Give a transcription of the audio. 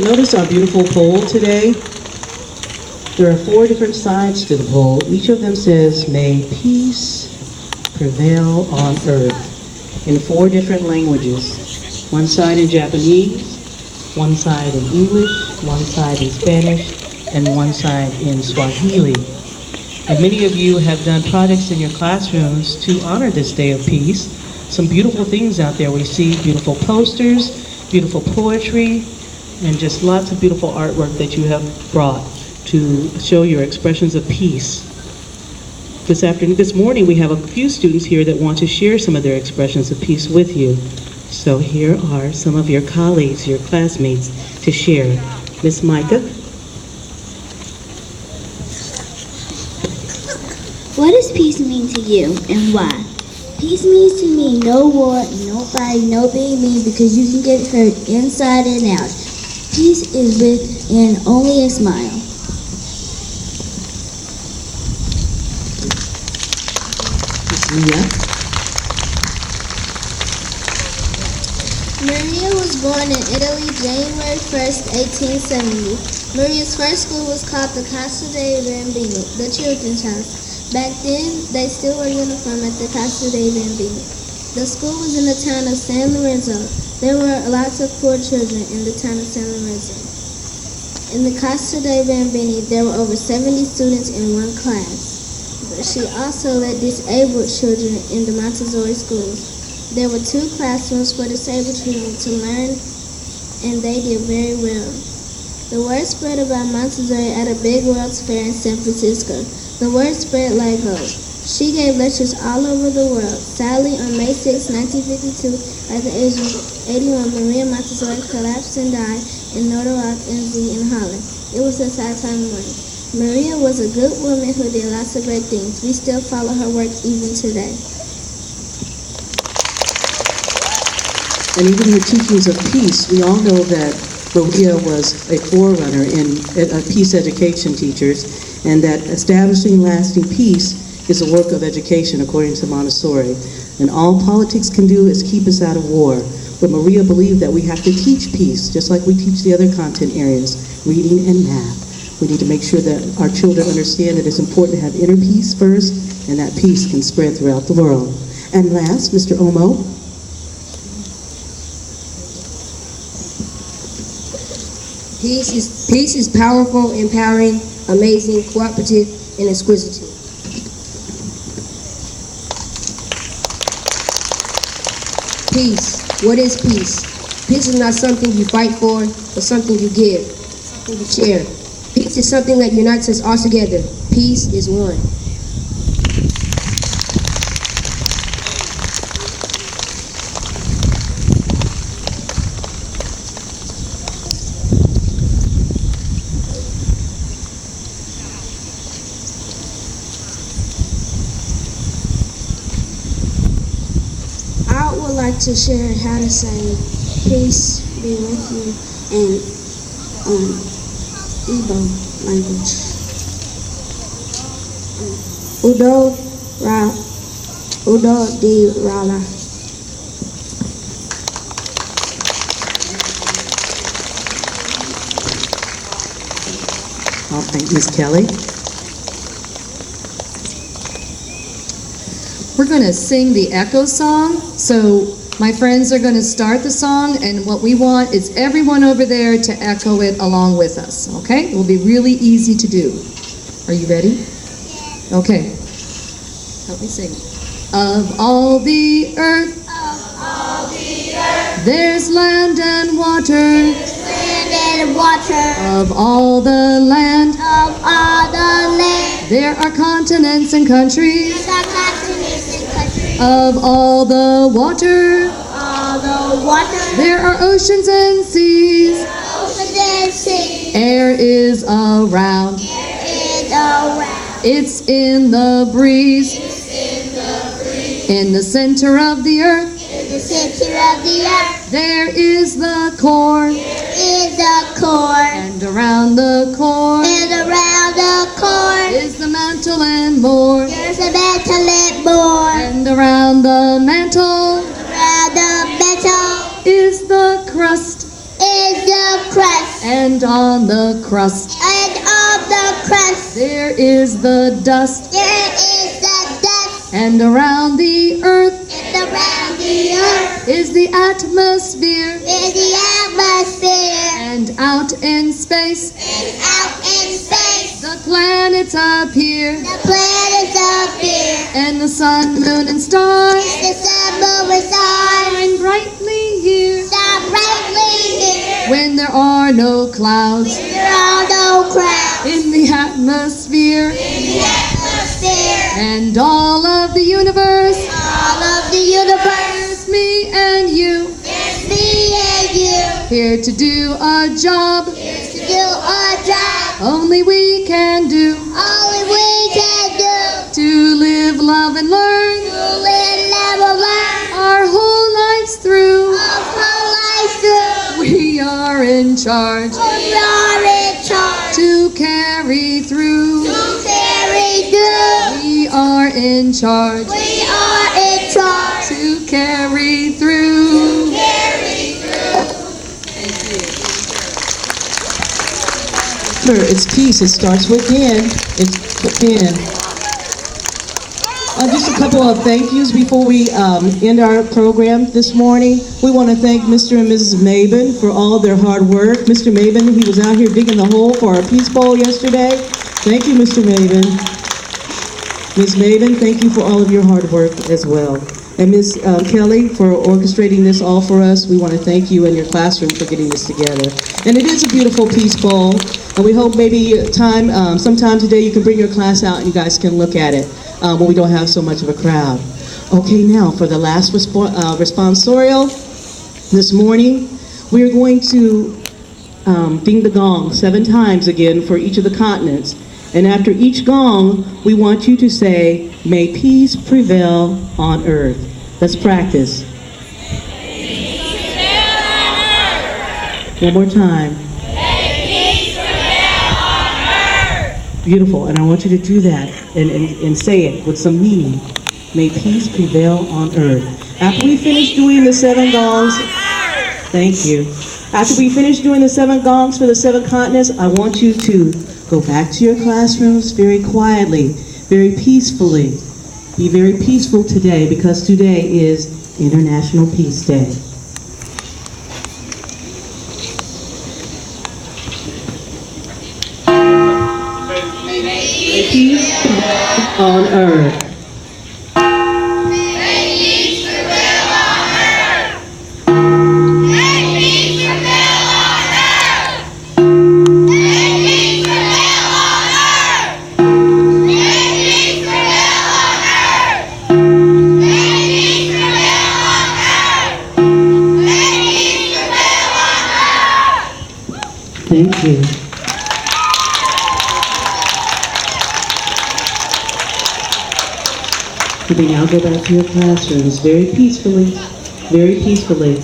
Notice our beautiful pole today. There are 4 different sides to the pole. Each of them says, "May peace prevail on earth," in 4 different languages. One side in Japanese, one side in English, one side in Spanish, and one side in Swahili. And many of you have done projects in your classrooms to honor this day of peace. Some beautiful things out there. We see beautiful posters, beautiful poetry, and just lots of beautiful artwork that you have brought to show your expressions of peace. This morning, we have a few students here that want to share some of their expressions of peace with you. So here are some of your colleagues, your classmates, to share. Miss Micah. What does peace mean to you and why? Peace means to me no war, no fighting, no being mean because you can get hurt inside and out. Peace is within only a smile. Mia. Maria was born in Italy January 1st, 1870. Maria's first school was called the Casa dei Bambini, the Children's House. Back then, they still wore uniform at the Casa dei Bambini. The school was in the town of San Lorenzo. There were lots of poor children in the town of San Lorenzo. In the Casa dei Bambini, there were over 70 students in one class. But she also let disabled children in the Montessori schools. There were 2 classrooms for disabled children to learn, and they did very well. The word spread about Montessori at a big World's Fair in San Francisco. The word spread like gold. She gave lectures all over the world. Sadly, on May 6, 1952, at the age of 81, Maria Montessori collapsed and died in Noordwijk, NZ in Holland. It was a sad time of mourning. Maria was a good woman who did lots of great things. We still follow her work even today. And even her teachings of peace, we all know that Maria was a forerunner in peace education teachers, and that establishing lasting peace is a work of education according to Montessori. And all politics can do is keep us out of war. But Maria believed that we have to teach peace, just like we teach the other content areas, reading and math. We need to make sure that our children understand that it's important to have inner peace first, and that peace can spread throughout the world. And last, Mr. Omo. Peace is powerful, empowering, amazing, cooperative, and exquisite. Peace. What is peace? Peace is not something you fight for, but something you give, something you share. Peace is something that unites us all together. Peace is one. I would like to share how to say peace be with you in Igbo language. Udo di Rala. I'll thank Ms. Kelly. We're going to sing the echo song. So my friends are going to start the song, and what we want is everyone over there to echo it along with us, okay? It will be really easy to do. Are you ready? Okay. Help me sing. Of all the earth, there's land and water. Of all the land, there are continents and countries. Of all the water, there are oceans and seas. Air is around. It's in the breeze. In the center of the earth, there is the core. And around the core is the mantle and more. And around the mantle is the crust. And on the crust And on the crust there is the dust, there is the dust. and around the earth And around the earth is the atmosphere, is the atmosphere. and out in space And out in space the planets appear, the planets appear. and the sun, moon, and stars The sun, moon, and stars shine brightly here. shine brightly here. When there are no clouds There are no clouds in the atmosphere, in the atmosphere. and all of the universe All of the universe is me and you, is me and you. here to do a job Here's to do a job only we can do, only we can do. to live, love, and learn To live, never learn. our whole lives through. Our whole life through. We are in charge We are in charge to carry through. to carry through. We are in charge We are in charge to carry through. carry through. Remember, it's peace. It starts within. It's within. Just a couple of thank yous before we end our program this morning. We want to thank Mr. and Mrs. Maben for all their hard work. Mr. Maben, he was out here digging the hole for our Peace Pole yesterday. Thank you, Mr. Maben. Ms. Maben, thank you for all of your hard work as well. And Ms. Kelly for orchestrating this all for us. We want to thank you and your classroom for getting this together. And it is a beautiful Peace Pole. And we hope maybe sometime today you can bring your class out and you guys can look at it when we don't have so much of a crowd. Okay, now for the last responsorial this morning, we are going to ding the gong 7 times again for each of the continents. And after each gong, we want you to say, "May peace prevail on earth." Let's practice. One more time. Beautiful, and I want you to do that and say it with some meaning. May peace prevail on earth. After we finish doing the 7 gongs, thank you. After we finish doing the 7 gongs for the 7 continents, I want you to go back to your classrooms very quietly, very peacefully. Be very peaceful today because today is International Peace Day. Peace on earth. Thank you. You may now go back to your classrooms very peacefully, very peacefully.